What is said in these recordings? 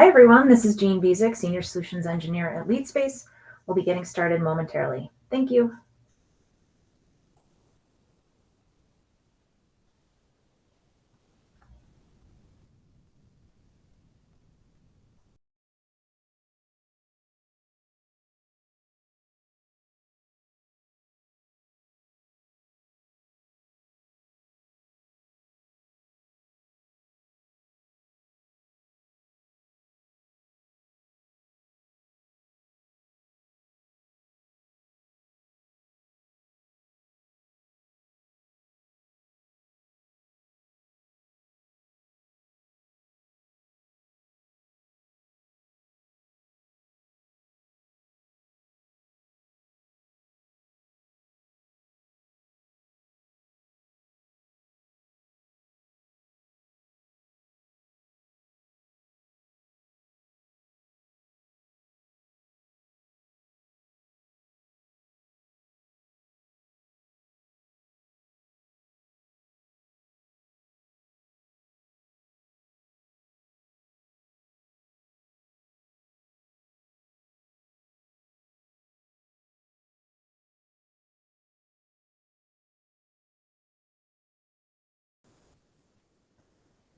Hi, everyone. This is Jean Bezick, Senior Solutions Engineer at LeadSpace. We'll be getting started momentarily. Thank you.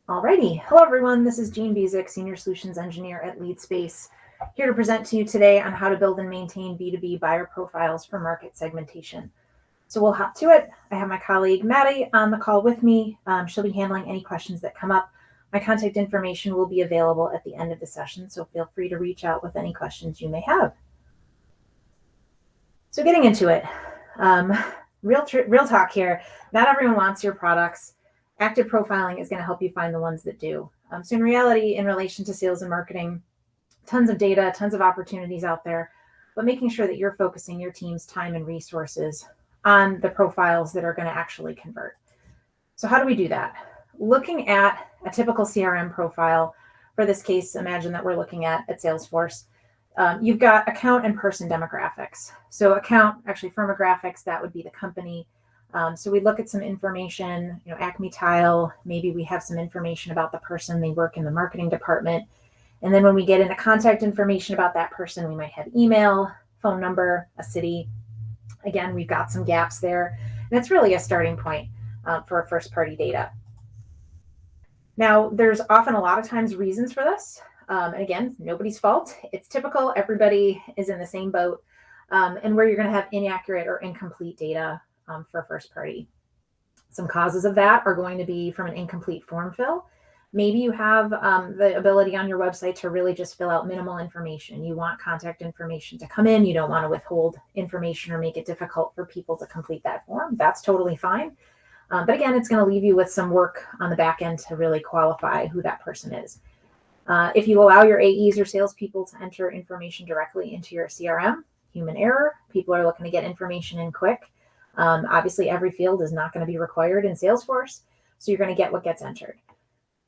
Alrighty. Hello, everyone. This is Jean Bezick, Senior Solutions Engineer at LeadSpace, here to present to you today on how to build and maintain B2B buyer profiles for market segmentation. So we'll hop to it. I have my colleague Maddie on the call with me. She'll be handling any questions that come up. My contact information will be available at the end of the session, so feel free to reach out with any questions you may have. So getting into it, real talk here. Not everyone wants your products. Active profiling is going to help you find the ones that do. So in reality, in relation to sales and marketing, tons of data, tons of opportunities out there, but making sure that you're focusing your team's time and resources on the profiles that are going to actually convert. So how do we do that? Looking at a typical CRM profile, for this case, imagine that we're looking at Salesforce. You've got account and person demographics. So account, actually firmographics, that would be the company. So we look at some information, Acme Tile, maybe we have some information about the person, they work in the marketing department. And then when we get into contact information about that person, we might have email, phone number, a city. Again, we've got some gaps there. And it's really a starting point for first party data. Now, there's often a lot of times reasons for this. And again, nobody's fault. It's typical. Everybody is in the same boat. And where you're going to have inaccurate or incomplete data for first party. Some causes of that are going to be from an incomplete form fill. Maybe you have the ability on your website to really just fill out minimal information. You want contact information to come in. You don't want to withhold information or make it difficult for people to complete that form. That's totally fine. But again, it's going to leave you with some work on the back end to really qualify who that person is. If you allow your AEs or salespeople to enter information directly into your CRM, human error, people are looking to get information in quick. Obviously, every field is not going to be required in Salesforce, so you're going to get what gets entered.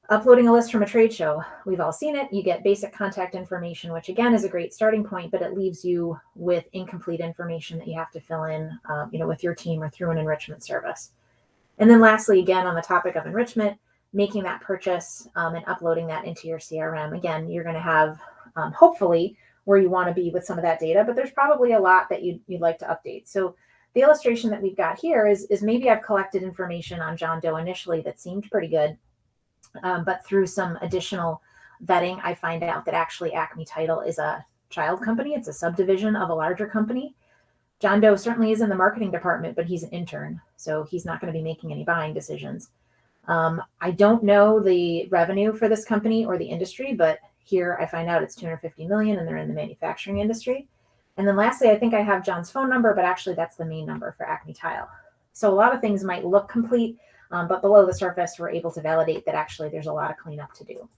Uploading a list from a trade show, we've all seen it. You get basic contact information, which again is a great starting point, but it leaves you with incomplete information that you have to fill in, with your team or through an enrichment service. And then lastly, again, on the topic of enrichment, making that purchase and uploading that into your CRM. Again, you're going to have, hopefully, where you want to be with some of that data, but there's probably a lot that you'd like to update. So the illustration that we've got here is maybe I've collected information on John Doe initially that seemed pretty good, but through some additional vetting, I find out that actually Acme Title is a child company. It's a subdivision of a larger company. John Doe certainly is in the marketing department, but he's an intern, so he's not going to be making any buying decisions. I don't know the revenue for this company or the industry, but here I find out it's $250 million and they're in the manufacturing industry. And then lastly, I think I have John's phone number, but actually that's the main number for Acme Tile. So a lot of things might look complete, but below the surface, we're able to validate that actually there's a lot of cleanup to do.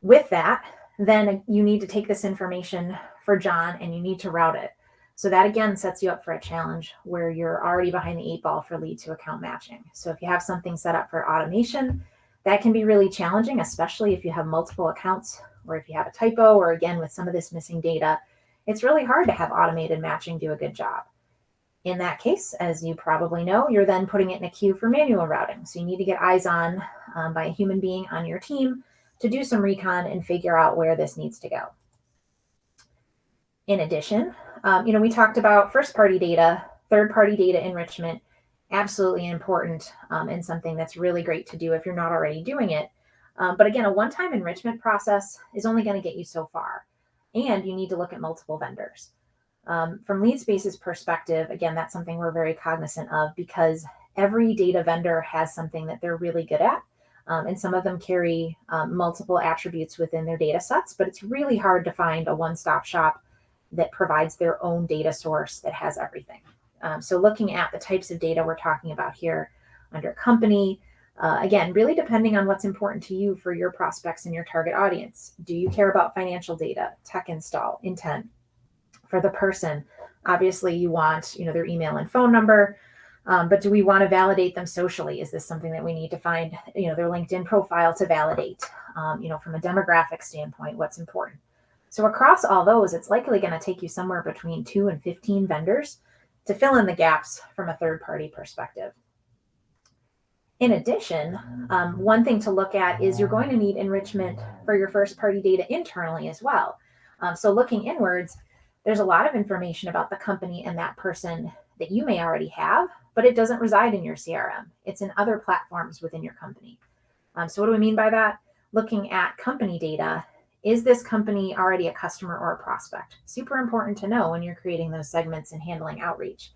With that, then you need to take this information for John and you need to route it. So that again sets you up for a challenge where you're already behind the 8 ball for lead to account matching. So if you have something set up for automation, that can be really challenging, especially if you have multiple accounts or if you have a typo or again with some of this missing data. It's really hard to have automated matching do a good job. In that case, as you probably know, you're then putting it in a queue for manual routing. So you need to get eyes on by a human being on your team to do some recon and figure out where this needs to go. In addition, we talked about first-party data, third-party data enrichment, absolutely important and something that's really great to do if you're not already doing it. But again, a one-time enrichment process is only going to get you so far, and you need to look at multiple vendors. From LeadSpace's perspective, again, that's something we're very cognizant of because every data vendor has something that they're really good at, and some of them carry multiple attributes within their data sets, but it's really hard to find a one-stop shop that provides their own data source that has everything. So looking at the types of data we're talking about here under company, again, really depending on what's important to you for your prospects and your target audience. Do you care about financial data, tech install, intent? For the person, obviously you want, their email and phone number, but do we want to validate them socially? Is this something that we need to find, their LinkedIn profile to validate? From a demographic standpoint, what's important? So across all those, it's likely going to take you somewhere between 2 and 15 vendors to fill in the gaps from a third-party perspective. In addition, one thing to look at is you're going to need enrichment for your first-party data internally as well. So looking inwards, there's a lot of information about the company and that person that you may already have, but it doesn't reside in your CRM. It's in other platforms within your company. So what do we mean by that? Looking at company data, is this company already a customer or a prospect? Super important to know when you're creating those segments and handling outreach.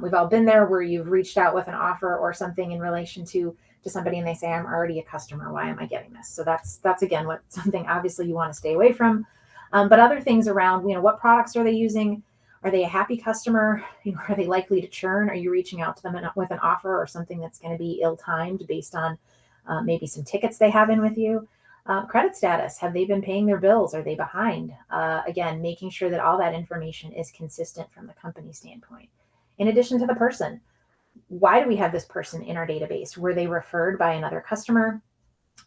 We've all been there where you've reached out with an offer or something in relation to somebody and they say, I'm already a customer. Why am I getting this? So that's again, something obviously you want to stay away from. But other things around, what products are they using? Are they a happy customer? Are they likely to churn? Are you reaching out to them with an offer or something that's going to be ill-timed based on maybe some tickets they have in with you? Credit status, have they been paying their bills? Are they behind? Again, making sure that all that information is consistent from the company standpoint. In addition to the person, why do we have this person in our database? Were they referred by another customer?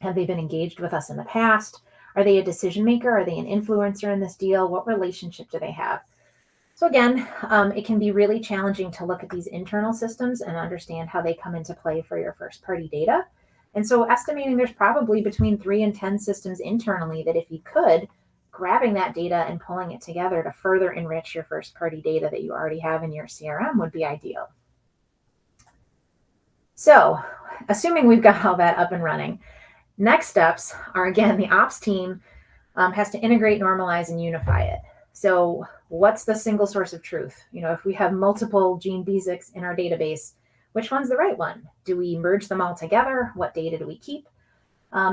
Have they been engaged with us in the past? Are they a decision maker? Are they an influencer in this deal? What relationship do they have? So again, it can be really challenging to look at these internal systems and understand how they come into play for your first party data. And so estimating there's probably between 3 and 10 systems internally that if you could, grabbing that data and pulling it together to further enrich your first party data that you already have in your CRM would be ideal. So assuming we've got all that up and running, next steps are, again, the ops team has to integrate, normalize, and unify it. So what's the single source of truth? If we have multiple Gene Bezics in our database, which one's the right one? Do we merge them all together? What data do we keep?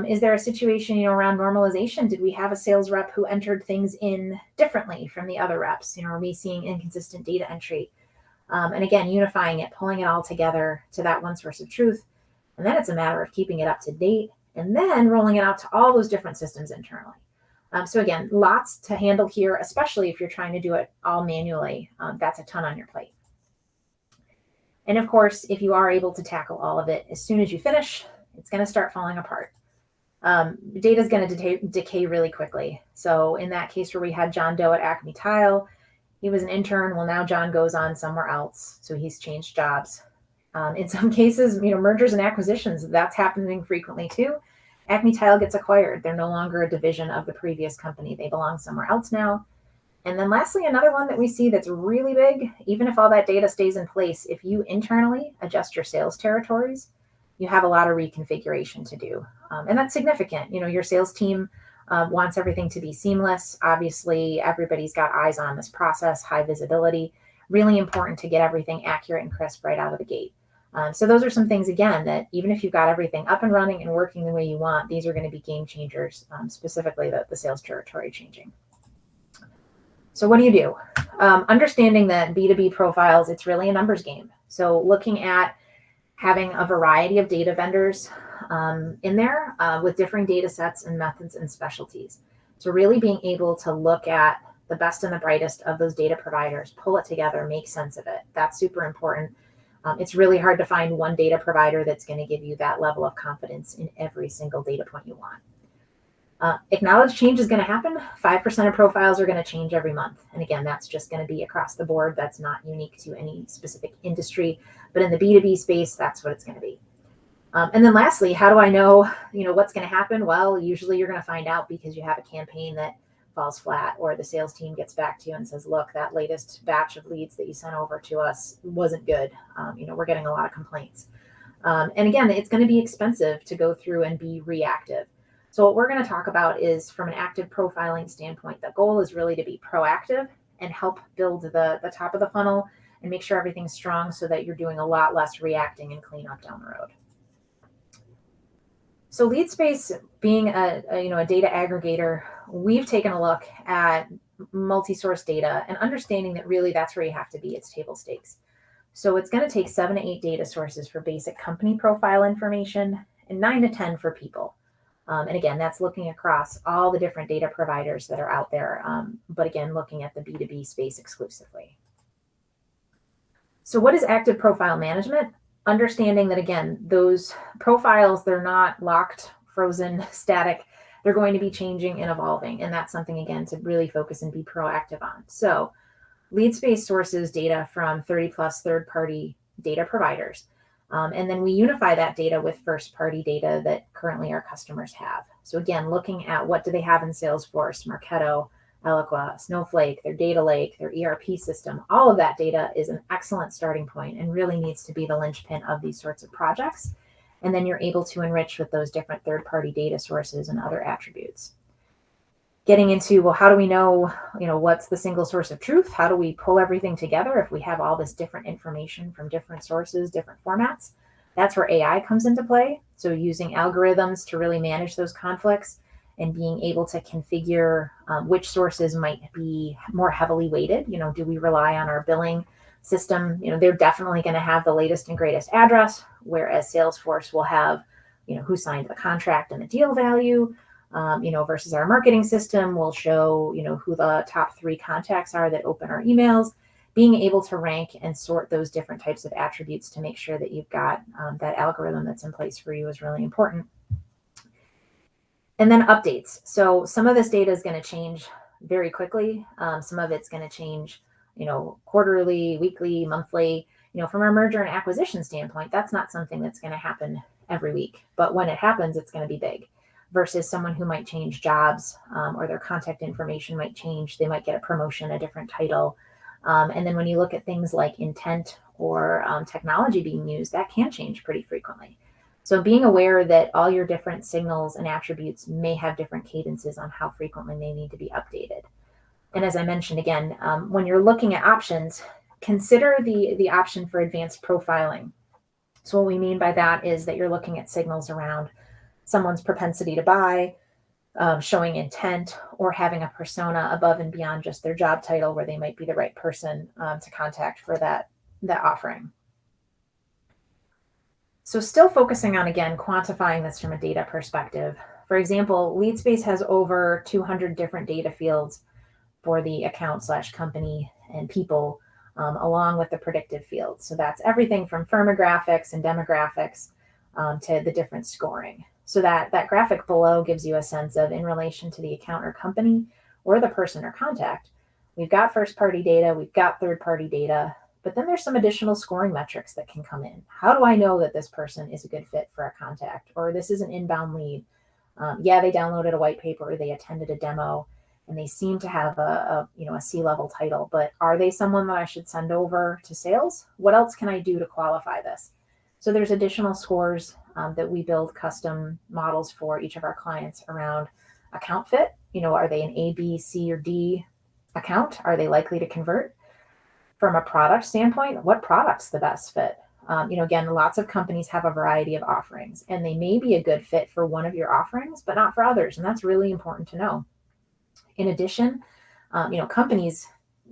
Is there a situation, around normalization? Did we have a sales rep who entered things in differently from the other reps? Are we seeing inconsistent data entry? And again, unifying it, pulling it all together to that one source of truth. And then it's a matter of keeping it up to date and then rolling it out to all those different systems internally. So again, lots to handle here, especially if you're trying to do it all manually. That's a ton on your plate. And of course, if you are able to tackle all of it, as soon as you finish, it's going to start falling apart. Data is going to decay really quickly. So in that case where we had John Doe at Acme Tile, he was an intern. Well, now John goes on somewhere else. So he's changed jobs. In some cases, mergers and acquisitions, that's happening frequently too. Acme Tile gets acquired. They're no longer a division of the previous company. They belong somewhere else now. And then lastly, another one that we see that's really big, even if all that data stays in place, if you internally adjust your sales territories, you have a lot of reconfiguration to do. And that's significant. Your sales team wants everything to be seamless. Obviously, everybody's got eyes on this process, high visibility, really important to get everything accurate and crisp right out of the gate. So those are some things, again, that even if you've got everything up and running and working the way you want, these are going to be game changers, specifically the sales territory changing. So what do you do? Understanding that B2B profiles, it's really a numbers game. So looking at having a variety of data vendors in there with differing data sets and methods and specialties. So really being able to look at the best and the brightest of those data providers, pull it together, make sense of it. That's super important. It's really hard to find one data provider that's going to give you that level of confidence in every single data point you want. Acknowledge change is going to happen. 5% of profiles are going to change every month. And again, that's just going to be across the board. That's not unique to any specific industry. But in the B2B space, that's what it's going to be. And then lastly, how do I know, what's going to happen? Well, usually you're going to find out because you have a campaign that falls flat, or the sales team gets back to you and says, look, that latest batch of leads that you sent over to us wasn't good. We're getting a lot of complaints. And again, it's going to be expensive to go through and be reactive. So what we're going to talk about is, from an active profiling standpoint, the goal is really to be proactive and help build the top of the funnel and make sure everything's strong so that you're doing a lot less reacting and clean up down the road. So LeadSpace, being a data aggregator, we've taken a look at multi-source data and understanding that really that's where you have to be. It's table stakes. So it's going to take 7 to 8 data sources for basic company profile information and 9 to 10 for people. And again, that's looking across all the different data providers that are out there, but again, looking at the B2B space exclusively. So what is active profile management? Understanding that, again, those profiles, they're not locked, frozen, static. They're going to be changing and evolving. And that's something, again, to really focus and be proactive on. So LeadSpace sources data from 30 plus third-party data providers. And then we unify that data with first-party data that currently our customers have. So again, looking at what do they have in Salesforce, Marketo, Eloqua, Snowflake, their data lake, their ERP system. All of that data is an excellent starting point and really needs to be the linchpin of these sorts of projects. And then you're able to enrich with those different third-party data sources and other attributes. Getting into, well, how do we know, what's the single source of truth? How do we pull everything together if we have all this different information from different sources, different formats? That's where AI comes into play. So using algorithms to really manage those conflicts and being able to configure which sources might be more heavily weighted. Do we rely on our billing system? They're definitely going to have the latest and greatest address, whereas Salesforce will have, who signed the contract and the deal value. Versus our marketing system will show, who the top 3 contacts are that open our emails. Being able to rank and sort those different types of attributes to make sure that you've got that algorithm that's in place for you is really important. And then updates. So some of this data is going to change very quickly. Some of it's going to change, quarterly, weekly, monthly. From a merger and acquisition standpoint, that's not something that's going to happen every week. But when it happens, it's going to be big. Versus someone who might change jobs or their contact information might change. They might get a promotion, a different title. And then when you look at things like intent or technology being used, that can change pretty frequently. So being aware that all your different signals and attributes may have different cadences on how frequently they need to be updated. And as I mentioned, again, when you're looking at options, consider the option for advanced profiling. So what we mean by that is that you're looking at signals around someone's propensity to buy, showing intent, or having a persona above and beyond just their job title where they might be the right person to contact for that offering. So still focusing on, again, quantifying this from a data perspective. For example, LeadSpace has over 200 different data fields for the account/company and people, along with the predictive fields. So that's everything from firmographics and demographics to the different scoring. So that graphic below gives you a sense of, in relation to the account or company or the person or contact, we've got first-party data, we've got third-party data, but then there's some additional scoring metrics that can come in. How do I know that this person is a good fit for a contact, or this is an inbound lead? They downloaded a white paper, or they attended a demo, and they seem to have a C-level title, but are they someone that I should send over to sales? What else can I do to qualify this? So there's additional scores that we build custom models for each of our clients around account fit. Are they an A, B, C, or D account? Are they likely to convert? From a product standpoint, what product's the best fit? Again, lots of companies have a variety of offerings, and they may be a good fit for one of your offerings, but not for others. And that's really important to know. In addition, companies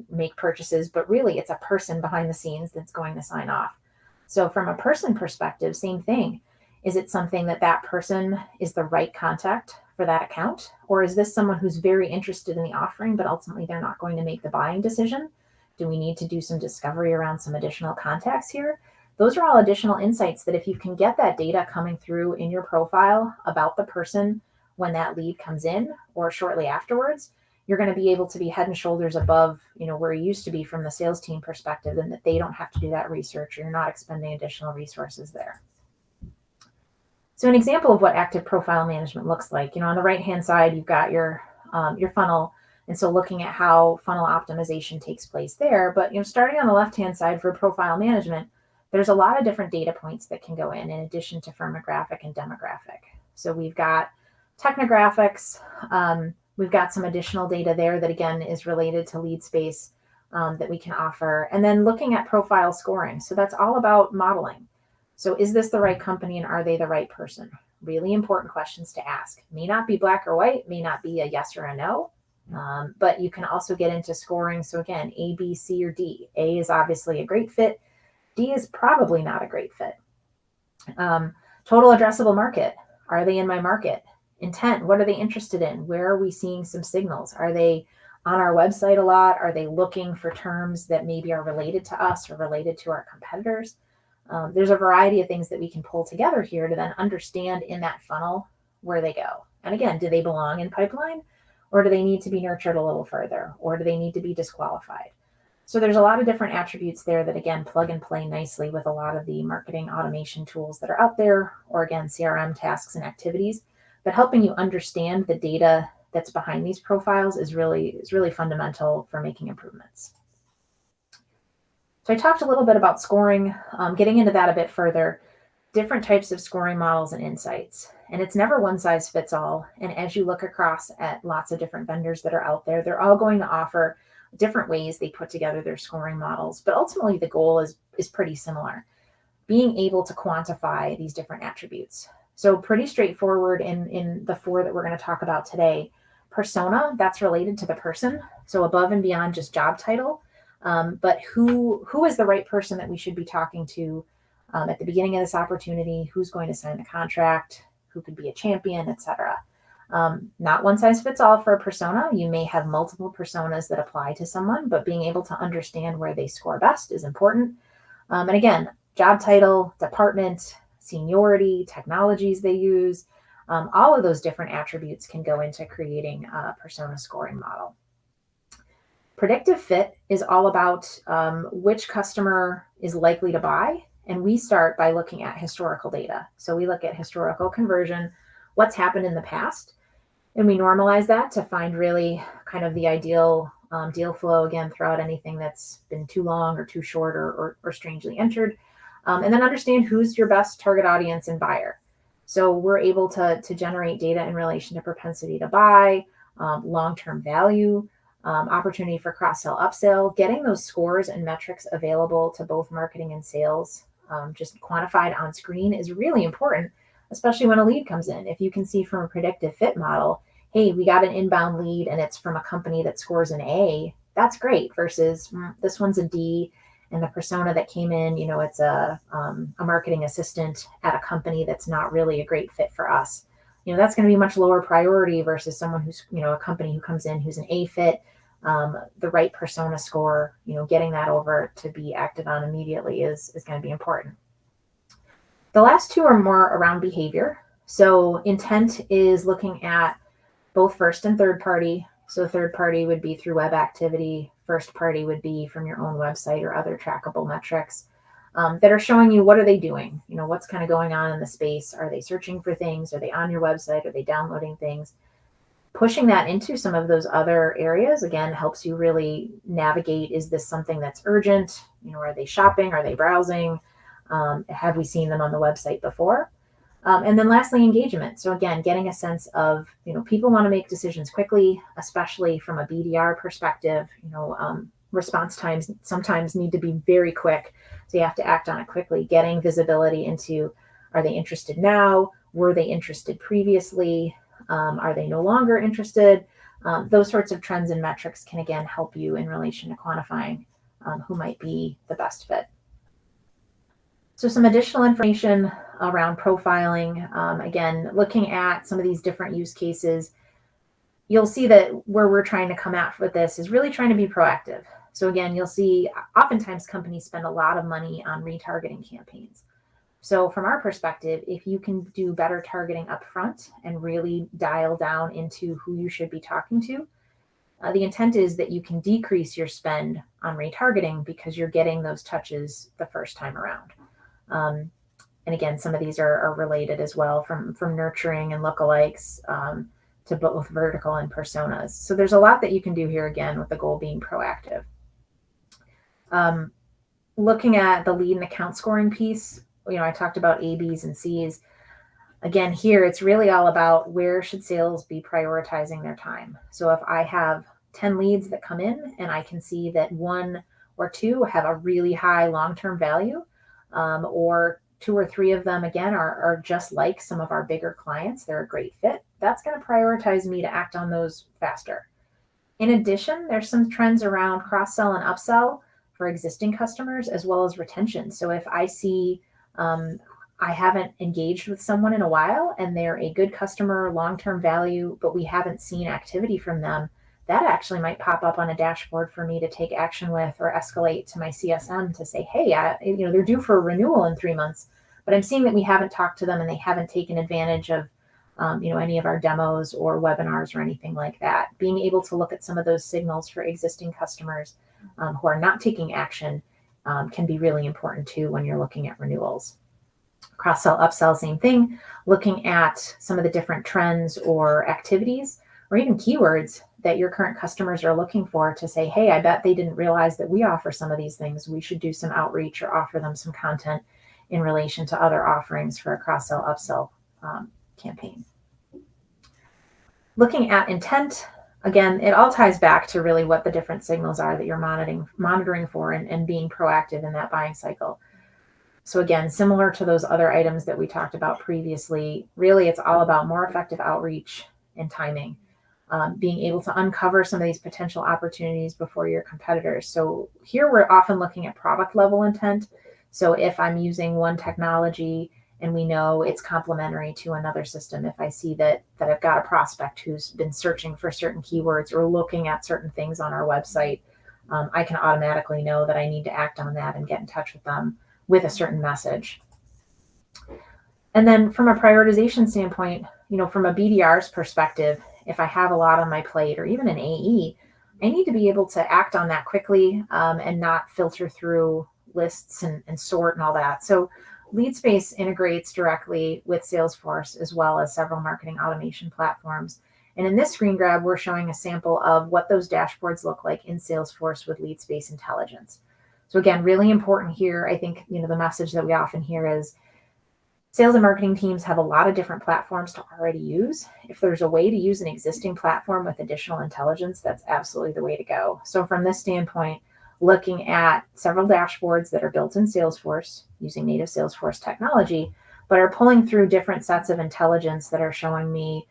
make purchases, but really it's a person behind the scenes that's going to sign off. So from a person perspective, same thing. Is it something that person is the right contact for that account? Or is this someone who's very interested in the offering, but ultimately they're not going to make the buying decision? Do we need to do some discovery around some additional contacts here? Those are all additional insights that if you can get that data coming through in your profile about the person when that lead comes in or shortly afterwards, you're going to be able to be head and shoulders above, where you used to be from the sales team perspective, and that they don't have to do that research, or you're not expending additional resources there. So an example of what active profile management looks like, on the right-hand side, you've got your funnel. And so looking at how funnel optimization takes place there, but starting on the left-hand side for profile management, there's a lot of different data points that can go in addition to firmographic and demographic. So we've got technographics, we've got some additional data there that again is related to lead space that we can offer. And then looking at profile scoring. So that's all about modeling. So is this the right company and are they the right person? Really important questions to ask. May not be black or white, may not be a yes or a no, but you can also get into scoring. So again, A, B, C, or D. A is obviously a great fit. D is probably not a great fit. Total addressable market. Are they in my market? Intent. What are they interested in? Where are we seeing some signals? Are they on our website a lot? Are they looking for terms that maybe are related to us or related to our competitors? There's a variety of things that we can pull together here to then understand in that funnel where they go. And again, do they belong in pipeline or do they need to be nurtured a little further or do they need to be disqualified? So there's a lot of different attributes there that again plug and play nicely with a lot of the marketing automation tools that are out there, or again, CRM tasks and activities. But helping you understand the data that's behind these profiles is really fundamental for making improvements. So I talked a little bit about scoring, getting into that a bit further, different types of scoring models and insights. And it's never one size fits all. And as you look across at lots of different vendors that are out there, they're all going to offer different ways they put together their scoring models. But ultimately, the goal is pretty similar, being able to quantify these different attributes. So pretty straightforward in the 4 that we're going to talk about today. Persona, that's related to the person. So above and beyond just job title. But who is the right person that we should be talking to at the beginning of this opportunity? Who's going to sign the contract? Who could be a champion, etc. Not one size fits all for a persona. You may have multiple personas that apply to someone, but being able to understand where they score best is important. And again, job title, department, seniority, technologies they use, all of those different attributes can go into creating a persona scoring model. Predictive fit is all about which customer is likely to buy. And we start by looking at historical data. So we look at historical conversion, what's happened in the past, and we normalize that to find really kind of the ideal deal flow, again, throughout anything that's been too long or too short or strangely entered. And then understand who's your best target audience and buyer. So we're able to generate data in relation to propensity to buy, long-term value, opportunity for cross-sell, upsell, getting those scores and metrics available to both marketing and sales, just quantified on screen is really important, especially when a lead comes in. If you can see from a predictive fit model, hey, we got an inbound lead and it's from a company that scores an A, that's great, versus this one's a D and the persona that came in, it's a marketing assistant at a company that's not really a great fit for us. That's going to be much lower priority versus someone who's, a company who comes in who's an A fit, the right persona score, getting that over to be acted on immediately is going to be important. The last 2 are more around behavior. So intent is looking at both first and third party. So third party would be through web activity. First party would be from your own website or other trackable metrics that are showing you what are they doing? What's kind of going on in the space? Are they searching for things? Are they on your website? Are they downloading things? Pushing that into some of those other areas, again, helps you really navigate, is this something that's urgent? Are they shopping? Are they browsing? Have we seen them on the website before? And then lastly, engagement. So again, getting a sense of, people want to make decisions quickly, especially from a BDR perspective. Response times sometimes need to be very quick. So you have to act on it quickly, getting visibility into, are they interested now? Were they interested previously? Are they no longer interested? Those sorts of trends and metrics can, again, help you in relation to quantifying who might be the best fit. So some additional information around profiling, again, looking at some of these different use cases, you'll see that where we're trying to come at with this is really trying to be proactive. So again, you'll see oftentimes companies spend a lot of money on retargeting campaigns. So from our perspective, if you can do better targeting up front and really dial down into who you should be talking to, the intent is that you can decrease your spend on retargeting because you're getting those touches the first time around. And again, some of these are related as well, from nurturing and lookalikes to both vertical and personas. So there's a lot that you can do here, again, with the goal being proactive. Looking at the lead and account scoring piece, I talked about A, Bs, and Cs. Again, here, it's really all about where should sales be prioritizing their time. So if I have 10 leads that come in and I can see that 1 or 2 have a really high long-term value, or 2 or 3 of them, again, are just like some of our bigger clients, they're a great fit, that's going to prioritize me to act on those faster. In addition, there's some trends around cross-sell and upsell for existing customers, as well as retention. So if I see I haven't engaged with someone in a while and they're a good customer, long-term value, but we haven't seen activity from them, that actually might pop up on a dashboard for me to take action with or escalate to my CSM to say, hey, they're due for a renewal in 3 months, but I'm seeing that we haven't talked to them and they haven't taken advantage of any of our demos or webinars or anything like that. Being able to look at some of those signals for existing customers who are not taking action can be really important too when you're looking at renewals. Cross-sell, upsell, same thing. Looking at some of the different trends or activities or even keywords that your current customers are looking for to say, hey, I bet they didn't realize that we offer some of these things. We should do some outreach or offer them some content in relation to other offerings for a cross-sell, upsell campaign. Looking at intent, again, it all ties back to really what the different signals are that you're monitoring for and being proactive in that buying cycle. So again, similar to those other items that we talked about previously, really it's all about more effective outreach and timing, being able to uncover some of these potential opportunities before your competitors. So here we're often looking at product level intent. So if I'm using one technology and we know it's complementary to another system, if I see that I've got a prospect who's been searching for certain keywords or looking at certain things on our website, I can automatically know that I need to act on that and get in touch with them with a certain message. And then from a prioritization standpoint, from a BDR's perspective, if I have a lot on my plate or even an AE, I need to be able to act on that quickly and not filter through lists and sort and all that. So LeadSpace integrates directly with Salesforce as well as several marketing automation platforms. And in this screen grab, we're showing a sample of what those dashboards look like in Salesforce with LeadSpace intelligence. So again, really important here. I think, the message that we often hear is sales and marketing teams have a lot of different platforms to already use. If there's a way to use an existing platform with additional intelligence, that's absolutely the way to go. So from this standpoint, looking at several dashboards that are built in Salesforce using native Salesforce technology, but are pulling through different sets of intelligence that are showing me,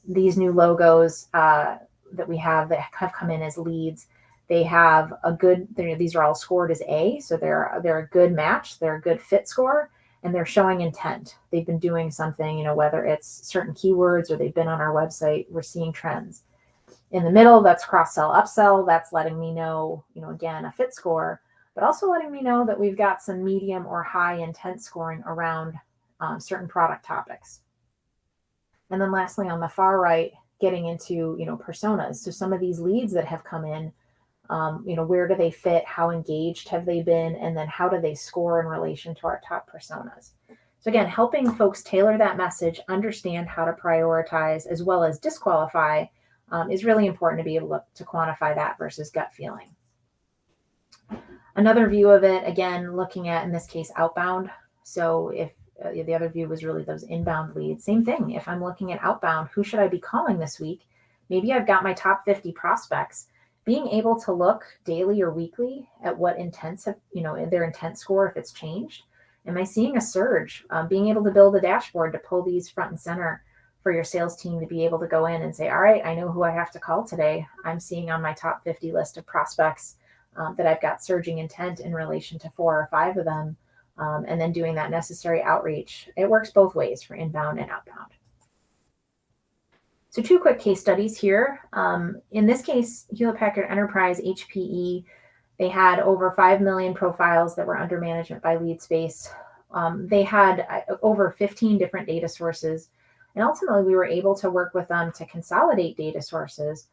these new logos that we have that have come in as leads. They have these are all scored as A, so they're a good match, they're a good fit score, and they're showing intent. They've been doing something, whether it's certain keywords or they've been on our website, we're seeing trends. In the middle, that's cross-sell, upsell. That's letting me know, again, a fit score, but also letting me know that we've got some medium or high intent scoring around certain product topics. And then lastly, on the far right, getting into, personas. So some of these leads that have come in, where do they fit? How engaged have they been? And then how do they score in relation to our top personas? So again, helping folks tailor that message, understand how to prioritize as well as disqualify is really important to be able to quantify that versus gut feeling. Another view of it, again, looking at, in this case, outbound. So if the other view was really those inbound leads, same thing. If I'm looking at outbound, who should I be calling this week? Maybe I've got my top 50 prospects. Being able to look daily or weekly at what intents have, their intent score, if it's changed. Am I seeing a surge? Being able to build a dashboard to pull these front and center for your sales team to be able to go in and say, all right, I know who I have to call today. I'm seeing on my top 50 list of prospects that I've got surging intent in relation to 4 or 5 of them, and then doing that necessary outreach. It works both ways for inbound and outbound. So 2 quick case studies here. In this case, Hewlett-Packard Enterprise, HPE, they had over 5 million profiles that were under management by LeadSpace. They had over 15 different data sources. And ultimately, we were able to work with them to consolidate data sources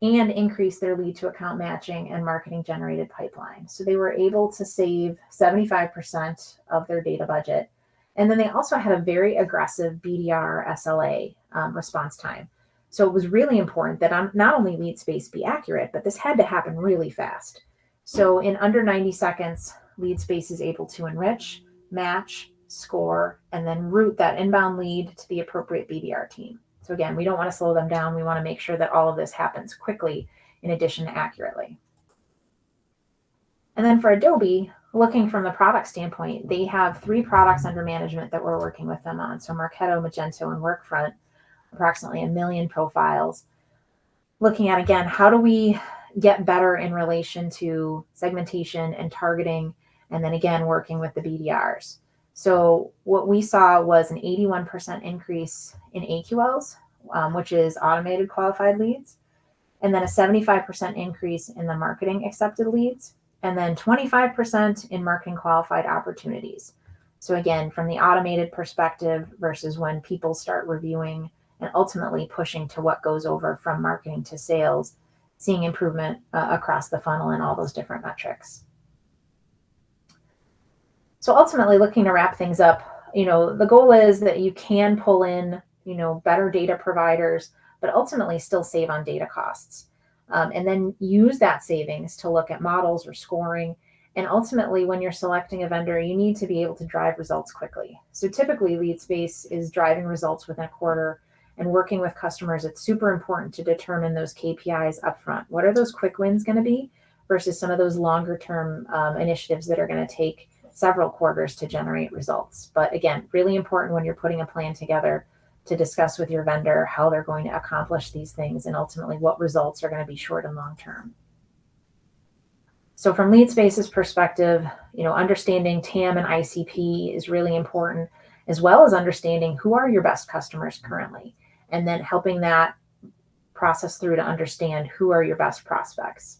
and increase their lead to account matching and marketing generated pipeline. So they were able to save 75% of their data budget. And then they also had a very aggressive BDR SLA response time. So it was really important that not only lead space be accurate, but this had to happen really fast. So in under 90 seconds, lead space is able to enrich, match, score, and then route that inbound lead to the appropriate BDR team. So again, we don't want to slow them down. We want to make sure that all of this happens quickly in addition to accurately. And then for Adobe, looking from the product standpoint, they have 3 products under management that we're working with them on. So Marketo, Magento, and Workfront, approximately 1 million profiles. Looking at, again, how do we get better in relation to segmentation and targeting, and then again, working with the BDRs. So what we saw was an 81% increase in AQLs, which is automated qualified leads, and then a 75% increase in the marketing accepted leads, and then 25% in marketing qualified opportunities. So again, from the automated perspective versus when people start reviewing and ultimately pushing to what goes over from marketing to sales, seeing improvement across the funnel and all those different metrics. So ultimately, looking to wrap things up, the goal is that you can pull in, better data providers, but ultimately still save on data costs. And then use that savings to look at models or scoring. And ultimately, when you're selecting a vendor, you need to be able to drive results quickly. So typically, lead space is driving results within a quarter, and working with customers, it's super important to determine those KPIs upfront. What are those quick wins going to be versus some of those longer term initiatives that are going to take several quarters to generate results? But again, really important when you're putting a plan together to discuss with your vendor how they're going to accomplish these things and ultimately what results are going to be short and long term. So from lead space's perspective, understanding TAM and ICP is really important, as well as understanding who are your best customers currently, and then helping that process through to understand who are your best prospects.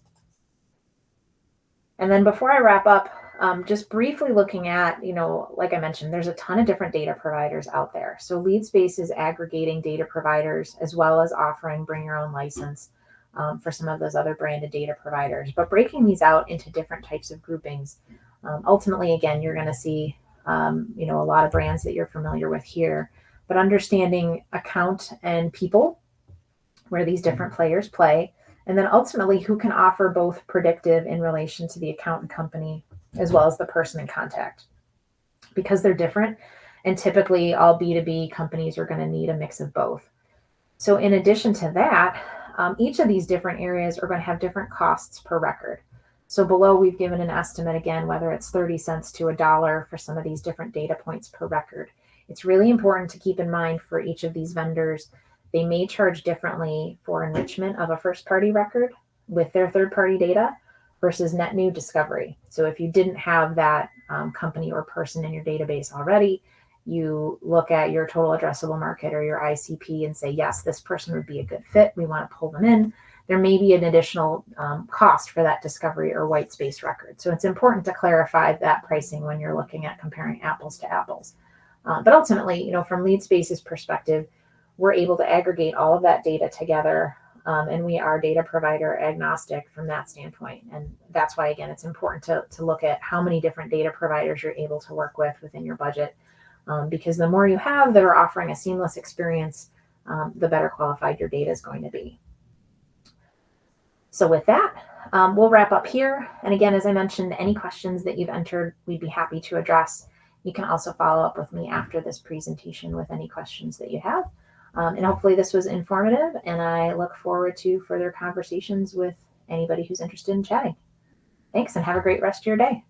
And then before I wrap up, just briefly looking at, like I mentioned, there's a ton of different data providers out there. So LeadSpace is aggregating data providers as well as offering bring your own license for some of those other branded data providers, but breaking these out into different types of groupings. Ultimately, again, you're going to see, a lot of brands that you're familiar with here, but understanding account and people, where these different players play, and then ultimately who can offer both predictive in relation to the account and company, as well as the person in contact, because they're different. And typically all B2B companies are going to need a mix of both. So in addition to that, each of these different areas are going to have different costs per record. So below, we've given an estimate, again, whether it's 30 cents to $1 for some of these different data points per record. It's really important to keep in mind for each of these vendors, they may charge differently for enrichment of a first-party record with their third-party data versus net new discovery. So if you didn't have that company or person in your database already, you look at your total addressable market or your ICP and say, yes, this person would be a good fit. We want to pull them in. There may be an additional cost for that discovery or white space record. So it's important to clarify that pricing when you're looking at comparing apples to apples. But ultimately, from LeadSpace's perspective, we're able to aggregate all of that data together, and we are data provider agnostic from that standpoint. And that's why, again, it's important to look at how many different data providers you're able to work with within your budget, because the more you have that are offering a seamless experience, the better qualified your data is going to be. So with that, we'll wrap up here. And again, as I mentioned, any questions that you've entered, we'd be happy to address. You can also follow up with me after this presentation with any questions that you have. And hopefully this was informative, and I look forward to further conversations with anybody who's interested in chatting. Thanks, and have a great rest of your day.